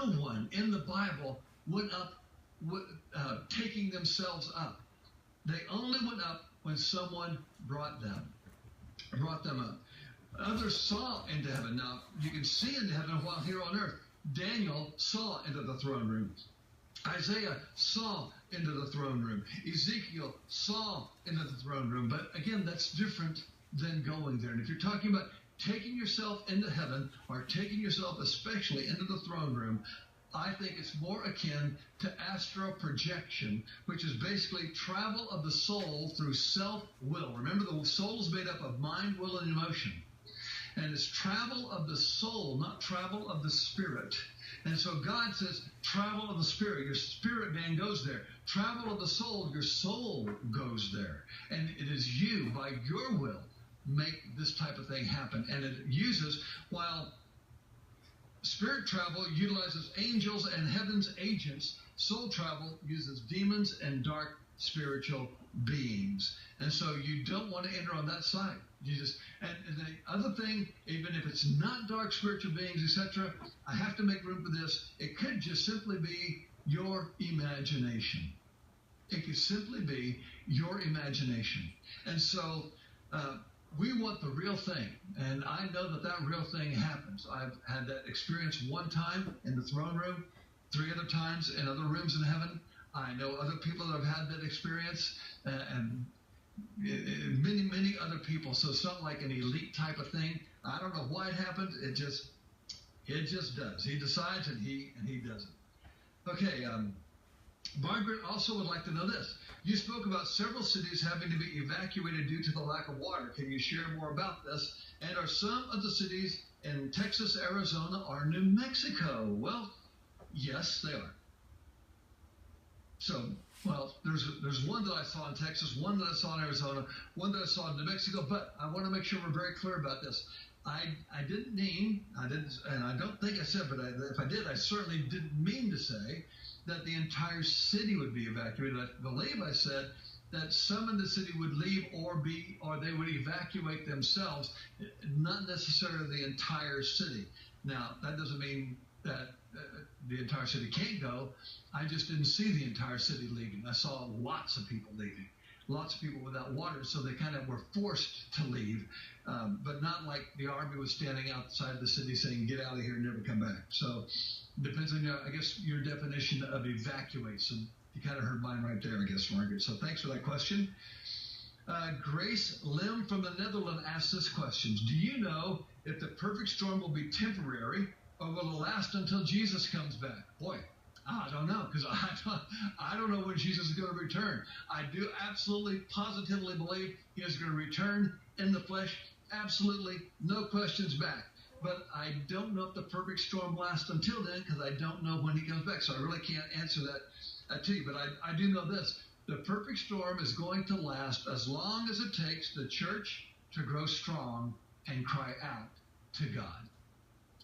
no one in the Bible went up taking themselves up. They only went up when someone brought them up. Others saw into heaven. Now, you can see into heaven while here on earth. Daniel saw into the throne room. Isaiah saw into the throne room. Ezekiel saw into the throne room. But again, that's different than going there. And if you're talking about taking yourself into heaven, or taking yourself especially into the throne room, I think it's more akin to astral-projection, which is basically travel of the soul through self-will. Remember, the soul is made up of mind, will, and emotion. And it's travel of the soul, not travel of the spirit. And so God says, travel of the spirit. Your spirit man goes there. Travel of the soul, your soul goes there. And it is you, by your will, make this type of thing happen. And it uses, while spirit travel utilizes angels and heaven's agents, soul travel uses demons and dark spiritual beings. And so you don't want to enter on that side. You just, and the other thing, even if it's not dark spiritual beings, etc., I have to make room for this. It could just simply be your imagination. It could simply be your imagination. And so we want the real thing. And I know that that real thing happens. I've had that experience one time in the throne room, 3 other times in other rooms in heaven. I know other people that have had that experience, and many, many other people. So it's not like an elite type of thing. I don't know why it happens. It just does. He decides, and he does it. Okay. Margaret also would like to know this. You spoke about several cities having to be evacuated due to the lack of water. Can you share more about this? And are some of the cities in Texas, Arizona, or New Mexico? Well, yes, they are. So, well, there's one that I saw in Texas, one that I saw in Arizona, one that I saw in New Mexico, but I want to make sure we're very clear about this. I didn't mean, and I don't think I said, but if I did, I certainly didn't mean to say that the entire city would be evacuated. I believe I said that some in the city would leave or they would evacuate themselves, not necessarily the entire city. Now, that doesn't mean that the entire city can't go. I just didn't see the entire city leaving. I saw lots of people leaving, lots of people without water, so they kind of were forced to leave, but not like the army was standing outside the city saying, get out of here and never come back. So depends on, I guess, your definition of evacuate. So you kind of heard mine right there, I guess, Margaret. So thanks for that question. Grace Lim from the Netherlands asked this question. Do you know if the perfect storm will be temporary or will it last until Jesus comes back? Boy, I don't know, because I don't know when Jesus is going to return. I do absolutely, positively believe he is going to return in the flesh. Absolutely, no questions back. But I don't know if the perfect storm lasts until then, because I don't know when he comes back. So I really can't answer that to you. But I do know this. The perfect storm is going to last as long as it takes the church to grow strong and cry out to God.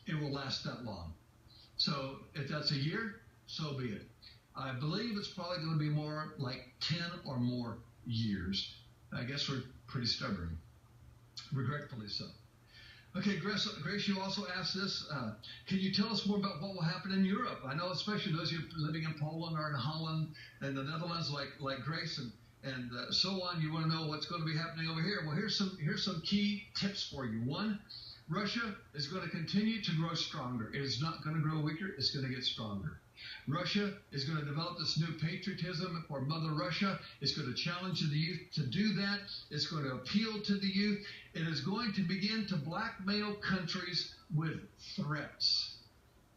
It will last that long. So if that's a year, so be it. I believe it's probably going to be more like 10 or more years. I guess we're pretty stubborn, regretfully so. Okay, Grace, you also asked this. Can you tell us more about what will happen in Europe? I know especially those of you living in Poland or in Holland and the Netherlands like Grace and so on, you want to know what's going to be happening over here. Well, here's some key tips for you. One, Russia is going to continue to grow stronger. It is not going to grow weaker. It's going to get stronger. Russia is going to develop this new patriotism for Mother Russia. It's going to challenge the youth to do that. It's going to appeal to the youth. It is going to begin to blackmail countries with threats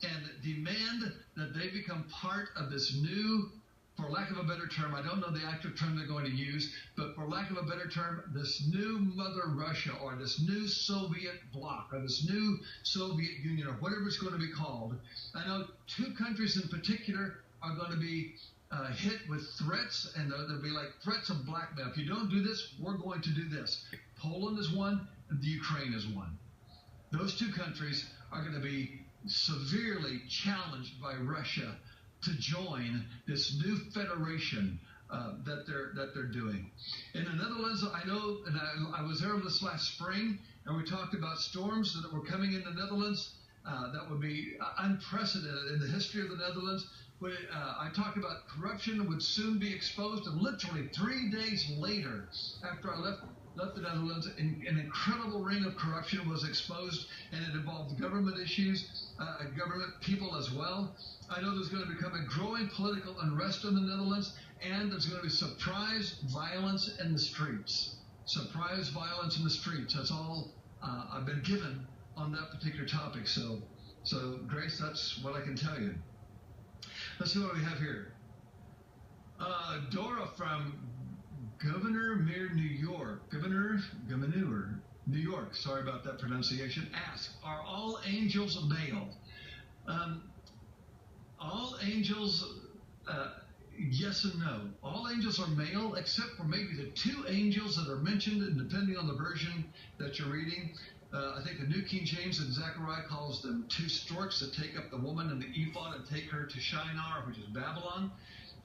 and demand that they become part of this new, for lack of a better term, I don't know the actual term they're going to use, but for lack of a better term, this new Mother Russia or this new Soviet bloc or this new Soviet Union or whatever it's going to be called. I know 2 countries in particular are going to be hit with threats, and there'll be like threats of blackmail. If you don't do this, we're going to do this. Poland is one, and the Ukraine is one. Those 2 countries are going to be severely challenged by Russia to join this new federation that they're doing. In the Netherlands, I know, and I was there this last spring, and we talked about storms that were coming in the Netherlands. that would be unprecedented in the history of the Netherlands. I talked about corruption would soon be exposed, and literally 3 days later, after I left the Netherlands, an incredible ring of corruption was exposed, and it involved government issues, government people as well. I know there's going to become a growing political unrest in the Netherlands, and there's going to be surprise violence in the streets. Surprise violence in the streets. That's all I've been given on that particular topic. So Grace, that's what I can tell you. Let's see what we have here. Dora from Governor, New York. Sorry about that pronunciation. Asks, are all angels male? All angels, yes and no. All angels are male, except for maybe the 2 angels that are mentioned, and depending on the version that you're reading. I think the New King James and Zechariah calls them 2 storks that take up the woman in the ephod and take her to Shinar, which is Babylon.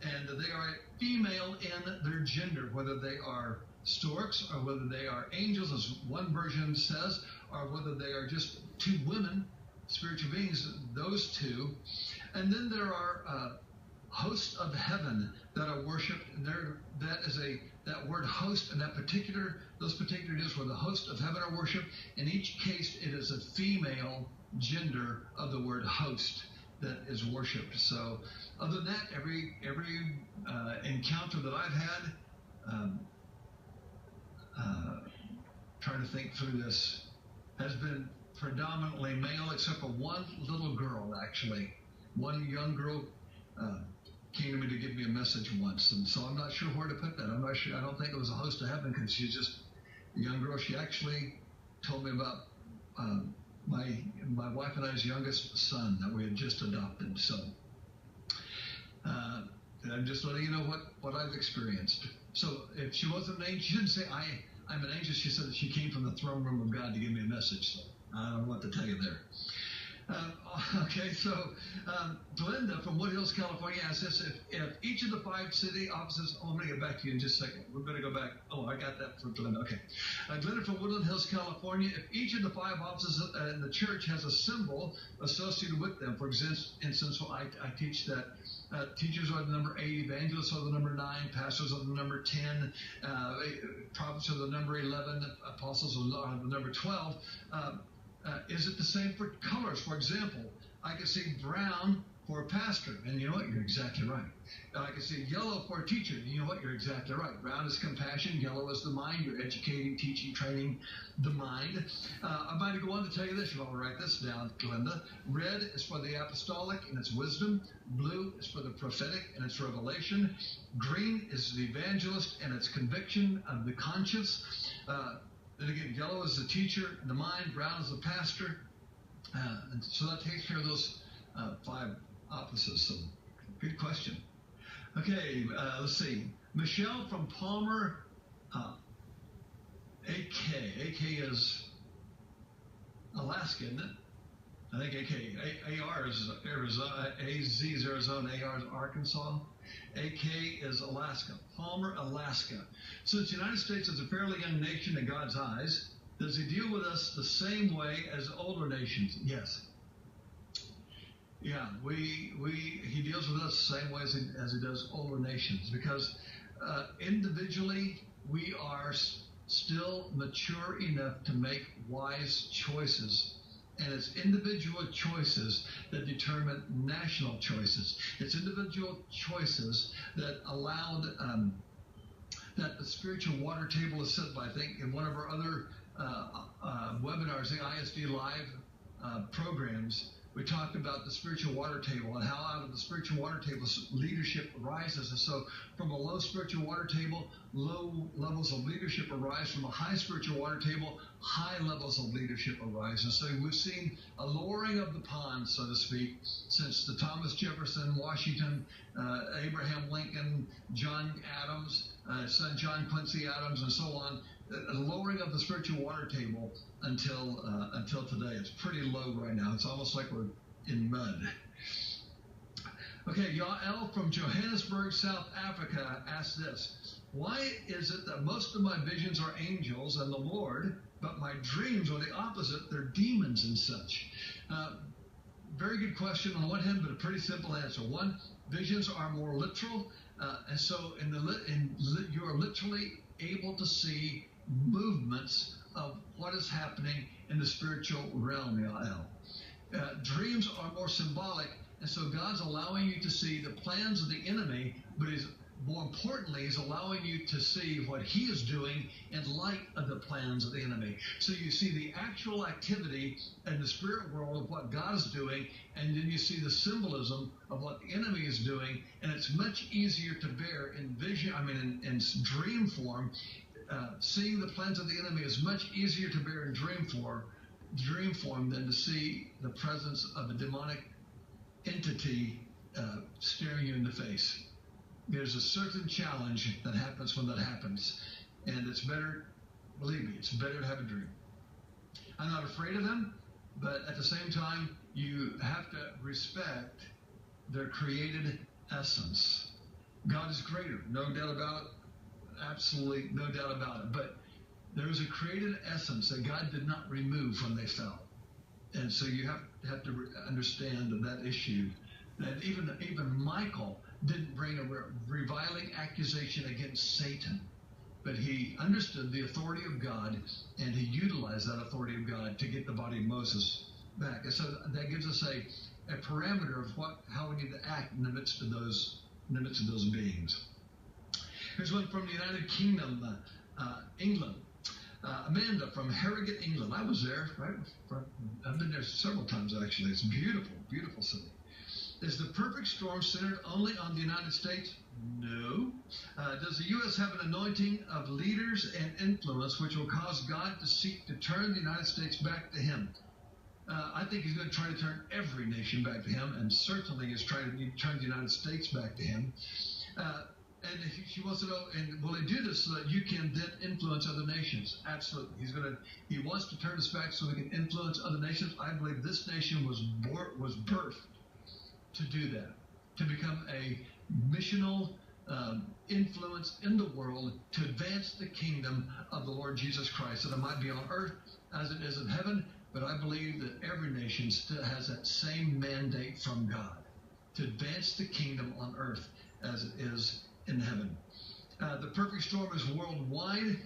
And they are female in their gender, whether they are storks or whether they are angels, as one version says, or whether they are just 2 women, spiritual beings, those 2. And then there are hosts of heaven that are worshipped, and that word host and those particular days where the hosts of heaven are worshipped. In each case, it is a female gender of the word host that is worshipped. So, other than that, every encounter that I've had, trying to think through this, has been predominantly male, except for one little girl, actually. One young girl came to me to give me a message once, and so I'm not sure where to put that. I'm not sure. I don't think it was a host of heaven, because she's just a young girl. She actually told me about my wife and I's youngest son that we had just adopted. So I'm just letting you know what I've experienced. So if she wasn't an angel, she didn't say I'm an angel. She said that she came from the throne room of God to give me a message. So I don't know what to tell you there. Okay, so Glenda from Wood Hills, California asks this: if each of the 5 city offices, I'm going to get back to you in just a second. We're going to go back. Oh, I got that for Glenda. Okay. Glenda from Woodland Hills, California: if each of the 5 offices in the church has a symbol associated with them, for instance, I teach that teachers are the number 8, evangelists are the number 9, pastors are the number 10, prophets are the number 11, apostles are the number 12. Is it the same for colors? For example, I can see brown for a pastor, and you know what? You're exactly right. I can see yellow for a teacher, and you know what? You're exactly right. Brown is compassion, yellow is the mind. You're educating, teaching, training the mind. I'm going to go on to tell you this. You'll write this down, Glenda. Red is for the apostolic, and it's wisdom. Blue is for the prophetic, and it's revelation. Green is the evangelist, and it's conviction of the conscience. Then again, yellow is the teacher, the mind. Brown is the pastor. And so that takes care of those 5 offices. So, good question. Okay, let's see. Michelle from Palmer, AK. AK is Alaska, isn't it? I think AK. AR is Arizona. AZ is Arizona. AR is Arkansas. AK is Alaska. Palmer, Alaska. Since the United States is a fairly young nation in God's eyes, does he deal with us the same way as older nations? Yes. Yeah, he deals with us the same way as he does older nations, because individually we are still mature enough to make wise choices. And it's individual choices that determine national choices. It's individual choices that allowed that the spiritual water table is set by. I think in one of our other webinars, the ISD Live programs, we talked about the spiritual water table and how out of the spiritual water table leadership arises. And so from a low spiritual water table, low levels of leadership arise. From a high spiritual water table, high levels of leadership arise. And so we've seen a lowering of the pond, so to speak, since the Thomas Jefferson, Washington, Abraham Lincoln, John Adams, son John Quincy Adams, and so on. A lowering of the spiritual water table until today. It's pretty low right now. It's almost like we're in mud. Okay, Yael from Johannesburg, South Africa asks this: why is it that most of my visions are angels and the Lord, but my dreams are the opposite? They're demons and such. very good question on one hand, but a pretty simple answer. One, visions are more literal, and so you are literally able to see movements of what is happening in the spiritual realm. Dreams are more symbolic, and so God's allowing you to see the plans of the enemy, but more importantly, is allowing you to see what he is doing in light of the plans of the enemy. So you see the actual activity in the spirit world of what God is doing, and then you see the symbolism of what the enemy is doing, and it's much easier to bear in vision, in dream form. Seeing the plans of the enemy is much easier to bear in dream form than to see the presence of a demonic entity staring you in the face. There's a certain challenge that happens when that happens, and it's better, believe me, it's better to have a dream. I'm not afraid of them, but at the same time, you have to respect their created essence. God is greater, no doubt about it, absolutely no doubt about it, but there is a created essence that God did not remove when they fell. And so you have to understand that issue, that even Michael didn't bring a reviling accusation against Satan, but he understood the authority of God, and he utilized that authority of God to get the body of Moses back. And so that gives us a parameter of how we need to act in the midst of those beings. Here's one from the United Kingdom, England. Amanda from Harrogate, England. I was there, right? I've been there several times, actually. It's beautiful, beautiful city. Is the perfect storm centered only on the United States? No. Does the U.S. have an anointing of leaders and influence which will cause God to seek to turn the United States back to him? I think he's going to try to turn every nation back to him, and certainly is trying to turn the United States back to him. And she wants to know, and will he do this so that you can then influence other nations? Absolutely. He wants to turn us back so we can influence other nations. I believe this nation was birthed to do that, to become a missional influence in the world to advance the kingdom of the Lord Jesus Christ, that it might be on earth as it is in heaven. But I believe that every nation still has that same mandate from God, to advance the kingdom on earth as it is in heaven. The perfect storm is worldwide.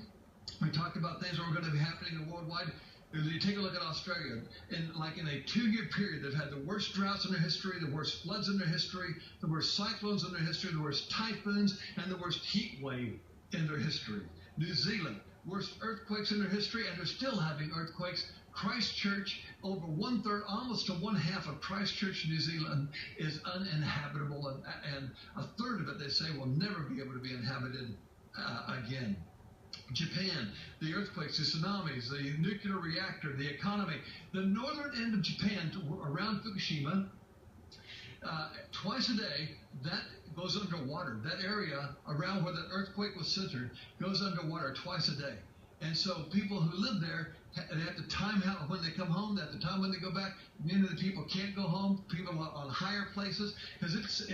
We talked about things that are going to be happening worldwide. You take a look at Australia, in a 2-year period, they've had the worst droughts in their history, the worst floods in their history, the worst cyclones in their history, the worst typhoons, and the worst heat wave in their history. New Zealand, worst earthquakes in their history, and they're still having earthquakes. Christchurch, over 1/3, almost to 1/2 of Christchurch, New Zealand, is uninhabitable, and 1/3 of it, they say, will never be able to be inhabited again. Japan, the earthquakes, the tsunamis, the nuclear reactor, the economy. The northern end of Japan, around Fukushima, twice a day, that goes underwater. That area around where the earthquake was centered goes underwater twice a day. And so people who live there, they have to time out when they come home. They have to time when they go back. Many of the people can't go home. People on higher places, because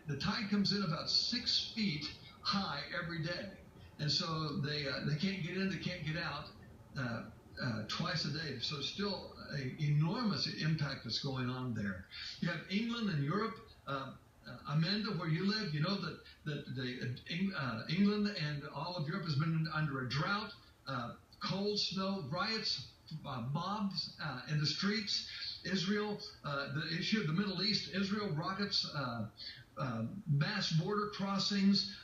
the tide comes in about 6 feet high every day. And so they can't get in, they can't get out twice a day. So still an enormous impact that's going on there. You have England and Europe. Amanda, where you live, you know that England and all of Europe has been under a drought, cold, snow, riots, mobs in the streets. Israel, the issue of the Middle East, Israel rockets, mass border crossings,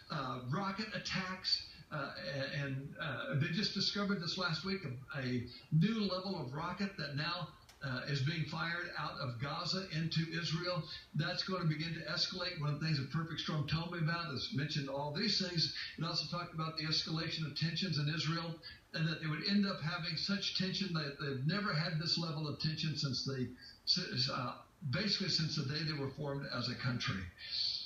rocket attacks. And they just discovered this last week a new level of rocket that now is being fired out of Gaza into Israel. That's going to begin to escalate. One of the things that Perfect Storm told me about is mentioned all these things. It also talked about the escalation of tensions in Israel, and that they would end up having such tension that they've never had this level of tension basically since the day they were formed as a country.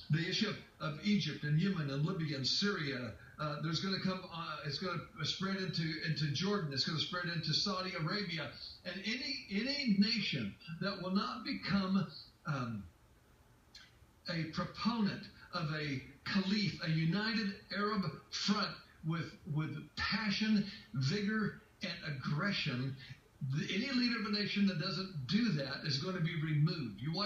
The issue of Egypt and Yemen and Libya and Syria, there's going to come. It's going to spread into Jordan. It's going to spread into Saudi Arabia, and any nation that will not become a proponent of a caliph, a united Arab front with passion, vigor, and aggression, Any leader of a nation that doesn't do that is going to be removed. You watch